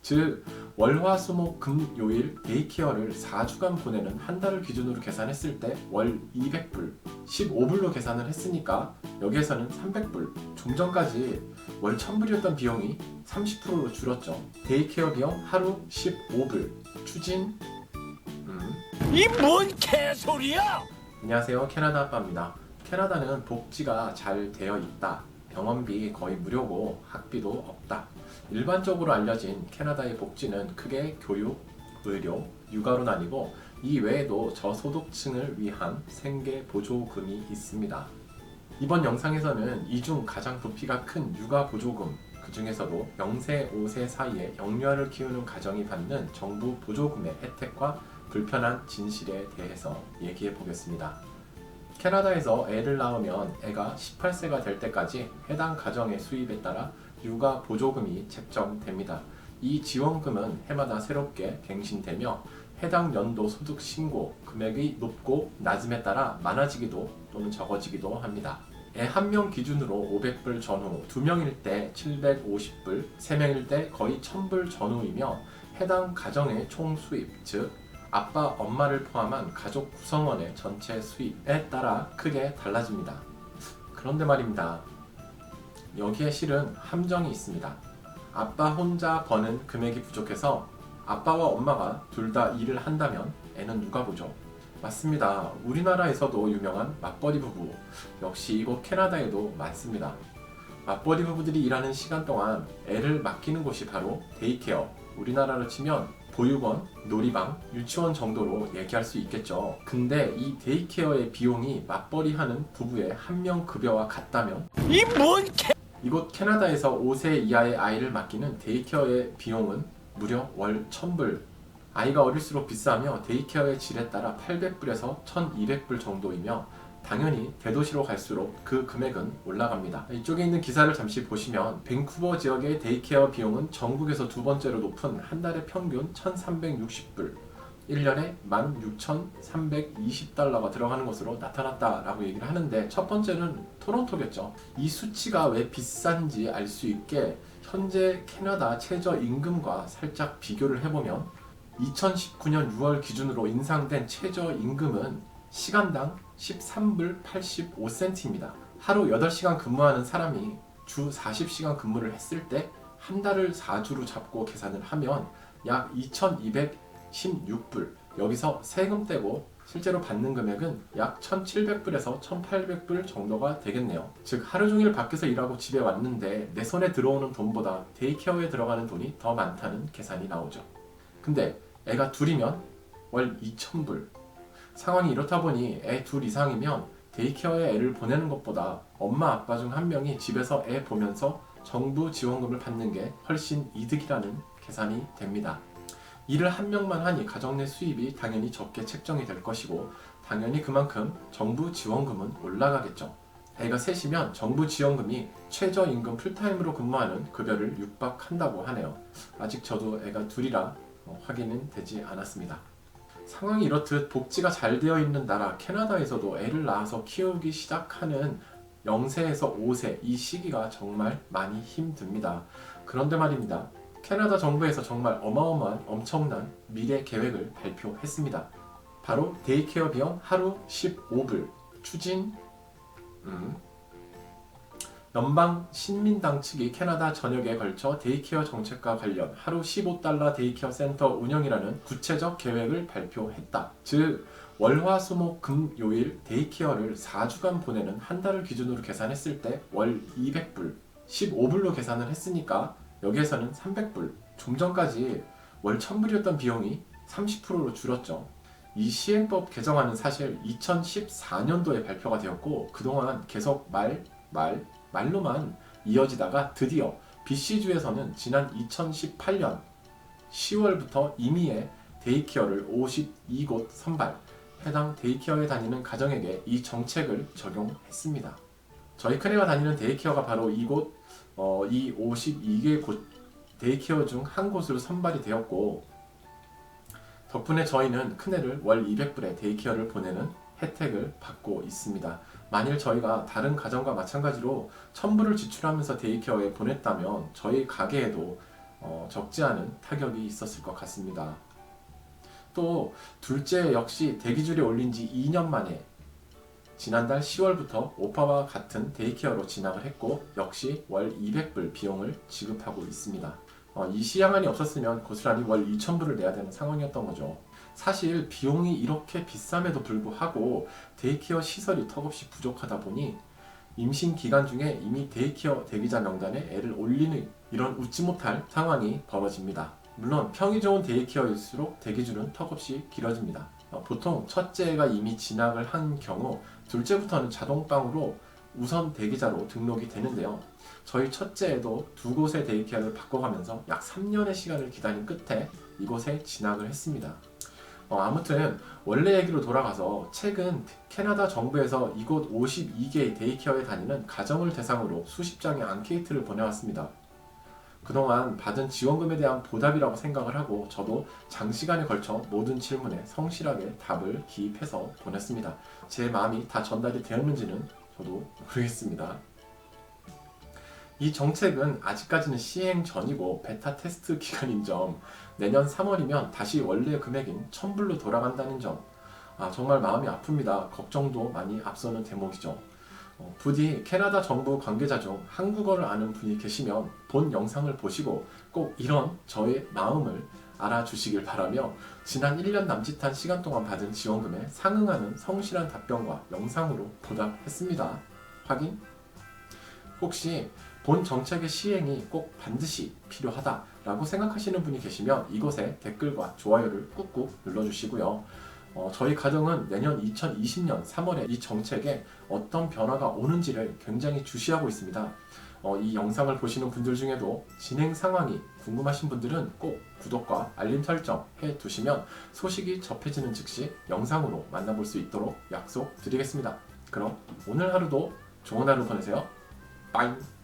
즉 월화수목금요일 데이케어를 4주간 보내는 한 달을 기준으로 계산했을 때 월 200불, 15불로 계산을 했으니까 여기에서는 300불, 좀 전까지 월 1000불이었던 비용이 30%로 줄었죠. 데이케어 비용 하루 15불. 추진 이 뭔 개소리야! 안녕하세요, 캐나다 아빠입니다. 캐나다는 복지가 잘 되어 있다. 병원비 거의 무료고 학비도 없다. 일반적으로 알려진 캐나다의 복지는 크게 교육, 의료, 육아로 나뉘고 이 외에도 저소득층을 위한 생계 보조금이 있습니다. 이번 영상에서는 이 중 가장 부피가 큰 육아 보조금, 그 중에서도 0세 5세 사이에 영유아를 키우는 가정이 받는 정부 보조금의 혜택과 불편한 진실에 대해서 얘기해 보겠습니다. 캐나다에서 애를 낳으면 애가 18세가 될 때까지 해당 가정의 수입에 따라 육아 보조금이 책정됩니다. 이 지원금은 해마다 새롭게 갱신되며 해당 연도 소득 신고 금액이 높고 낮음에 따라 많아지기도 또는 적어지기도 합니다. 애 한 명 기준으로 500불 전후, 2명일 때 750불, 3명일 때 거의 1000불 전후이며 해당 가정의 총 수입, 즉 아빠, 엄마를 포함한 가족 구성원의 전체 수입에 따라 크게 달라집니다. 그런데 말입니다. 여기에 실은 함정이 있습니다. 아빠 혼자 버는 금액이 부족해서 아빠와 엄마가 둘 다 일을 한다면 애는 누가 보죠? 맞습니다. 우리나라에서도 유명한 맞벌이 부부, 역시 이곳 캐나다에도 많습니다. 맞벌이 부부들이 일하는 시간 동안 애를 맡기는 곳이 바로 데이케어, 우리나라로 치면 보육원, 놀이방, 유치원 정도로 얘기할 수 있겠죠. 근데 이 데이케어의 비용이 맞벌이 하는 부부의 한 명 급여와 같다면 이 뭔 개... 이곳 캐나다에서 5세 이하의 아이를 맡기는 데이케어의 비용은 무려 월 1000불. 아이가 어릴수록 비싸며 데이케어의 질에 따라 800불에서 1200불 정도이며 당연히 대도시로 갈수록 그 금액은 올라갑니다. 이쪽에 있는 기사를 잠시 보시면 밴쿠버 지역의 데이케어 비용은 전국에서 두 번째로 높은 한 달에 평균 1360불, 1년에 16,320달러가 들어가는 것으로 나타났다라고 얘기를 하는데, 첫 번째는 토론토겠죠. 이 수치가 왜 비싼지 알 수 있게 현재 캐나다 최저임금과 살짝 비교를 해보면 2019년 6월 기준으로 인상된 최저임금은 시간당 13불 85센트입니다. 하루 8시간 근무하는 사람이 주 40시간 근무를 했을 때 한 달을 4주로 잡고 계산을 하면 약 2216불, 여기서 세금 떼고 실제로 받는 금액은 약 1700불에서 1800불 정도가 되겠네요. 즉 하루 종일 밖에서 일하고 집에 왔는데 내 손에 들어오는 돈보다 데이케어에 들어가는 돈이 더 많다는 계산이 나오죠. 근데 애가 둘이면 월 2000불. 상황이 이렇다 보니 애 둘 이상이면 데이케어에 애를 보내는 것보다 엄마 아빠 중 한 명이 집에서 애 보면서 정부 지원금을 받는 게 훨씬 이득이라는 계산이 됩니다. 일을 한 명만 하니 가정 내 수입이 당연히 적게 책정이 될 것이고 당연히 그만큼 정부 지원금은 올라가겠죠. 애가 셋이면 정부 지원금이 최저임금 풀타임으로 근무하는 급여를 육박한다고 하네요. 아직 저도 애가 둘이라 확인은 되지 않았습니다. 상황이 이렇듯 복지가 잘 되어 있는 나라 캐나다에서도 애를 낳아서 키우기 시작하는 0세에서 5세 이 시기가 정말 많이 힘듭니다. 그런데 말입니다. 캐나다 정부에서 정말 어마어마한 엄청난 미래 계획을 발표했습니다. 바로 데이케어 비용 하루 15불 추진. 연방 신민당 측이 캐나다 전역에 걸쳐 데이케어 정책과 관련 하루 15달러 데이케어 센터 운영이라는 구체적 계획을 발표했다. 즉 월화수목금요일 데이케어를 4주간 보내는 한 달을 기준으로 계산했을 때 월 200불, 15불로 계산을 했으니까 여기에서는 300불, 좀 전까지 월 1000불이었던 비용이 30%로 줄었죠. 이 시행법 개정안은 사실 2014년도에 발표가 되었고 그동안 계속 말로만 이어지다가 드디어 BC주에서는 지난 2018년 10월부터 임의의 데이케어를 52곳 선발, 해당 데이케어에 다니는 가정에게 이 정책을 적용했습니다. 저희 큰애가 다니는 데이케어가 바로 이곳 이 52개 곳 데이케어 중 한 곳으로 선발이 되었고 덕분에 저희는 큰애를 월 200불에 데이케어를 보내는 혜택을 받고 있습니다. 만일 저희가 다른 가정과 마찬가지로 1000불을 지출하면서 데이케어에 보냈다면 저희 가게에도 적지 않은 타격이 있었을 것 같습니다. 또 둘째 역시 대기줄에 올린 지 2년 만에 지난달 10월부터 오빠와 같은 데이케어로 진학을 했고 역시 월 200불 비용을 지급하고 있습니다. 이 시향안이 없었으면 고스란히 월 2,000불을 내야 되는 상황이었던 거죠. 사실 비용이 이렇게 비쌈에도 불구하고 데이케어 시설이 턱없이 부족하다 보니 임신 기간 중에 이미 데이케어 대기자 명단에 애를 올리는 이런 웃지 못할 상황이 벌어집니다. 물론 평이 좋은 데이케어일수록 대기줄은 턱없이 길어집니다. 보통 첫째가 이미 진학을 한 경우 둘째부터는 자동방으로 우선 대기자로 등록이 되는데요. 저희 첫째에도 두 곳의 데이케어를 바꿔가면서 약 3년의 시간을 기다린 끝에 이곳에 진학을 했습니다. 아무튼 원래 얘기로 돌아가서 최근 캐나다 정부에서 이곳 52개의 데이케어에 다니는 가정을 대상으로 수십 장의 앙케이트를 보내왔습니다. 그동안 받은 지원금에 대한 보답이라고 생각을 하고 저도 장시간에 걸쳐 모든 질문에 성실하게 답을 기입해서 보냈습니다. 제 마음이 다 전달이 되었는지는 저도 모르겠습니다. 이 정책은 아직까지는 시행 전이고 베타 테스트 기간인 점, 내년 3월이면 다시 원래 금액인 1,000불로 돌아간다는 점, 정말 마음이 아픕니다. 걱정도 많이 앞서는 대목이죠. 부디 캐나다 정부 관계자 중 한국어를 아는 분이 계시면 본 영상을 보시고 꼭 이런 저의 마음을 알아주시길 바라며 지난 1년 남짓한 시간 동안 받은 지원금에 상응하는 성실한 답변과 영상으로 보답했습니다. 확인? 혹시 본 정책의 시행이 꼭 반드시 필요하다라고 생각하시는 분이 계시면 이곳에 댓글과 좋아요를 꾹꾹 눌러주시고요. 저희 가정은 내년 2020년 3월에 이 정책에 어떤 변화가 오는지를 굉장히 주시하고 있습니다. 이 영상을 보시는 분들 중에도 진행 상황이 궁금하신 분들은 꼭 구독과 알림 설정 해두시면 소식이 접해지는 즉시 영상으로 만나볼 수 있도록 약속드리겠습니다. 그럼 오늘 하루도 좋은 하루 보내세요. 빠잉!